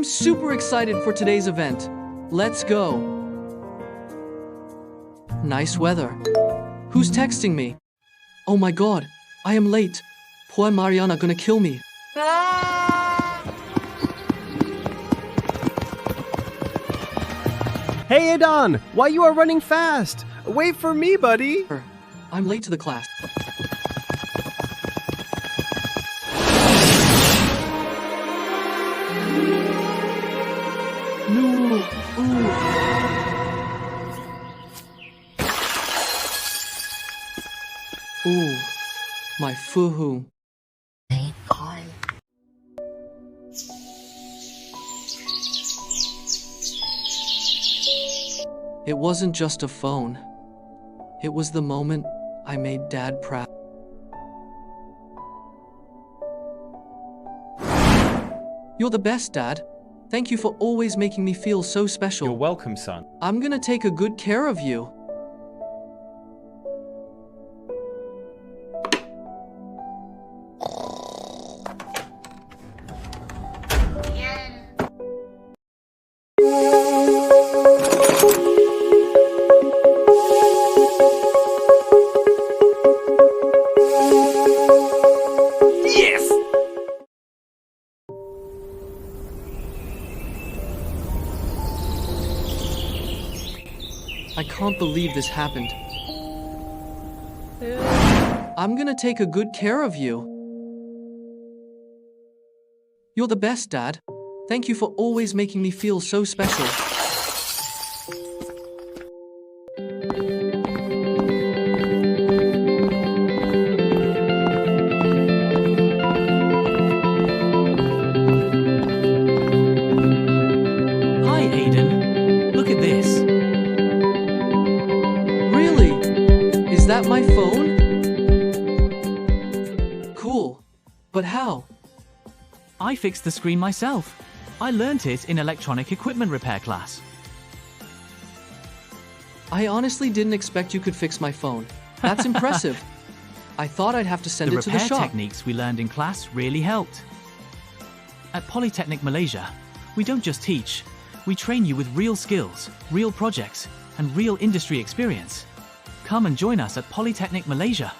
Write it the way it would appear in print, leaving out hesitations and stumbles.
I'm super excited for today's event. Let's go. Nice weather. Who's texting me? Oh my god, I am late. Poor Mariana gonna kill me. Hey Aidan, why you are running fast? Wait for me, buddy. I'm late to the class. No. Ooh, my fuhu. It wasn't just a phone. It was the moment I made Dad proud. You're the best, Dad. Thank you for always making me feel so special. You're welcome, son. I'm gonna take a good care of you. I can't believe this happened. I'm gonna take a good care of you. You're the best, Dad. Thank you for always making me feel so special. Hi, Aidan. Look at this. Really? Is that my phone? Cool. But how? I fixed the screen myself. I learnt it in electronic equipment repair class. I honestly didn't expect you could fix my phone. That's impressive. I thought I'd have to send The it to the repair shop. techniques we learned in class really helped. At Polytechnic Malaysia, we don't just teach. We train you with real skills, real projects, and real industry experience. Come and join us at Polytechnic Malaysia.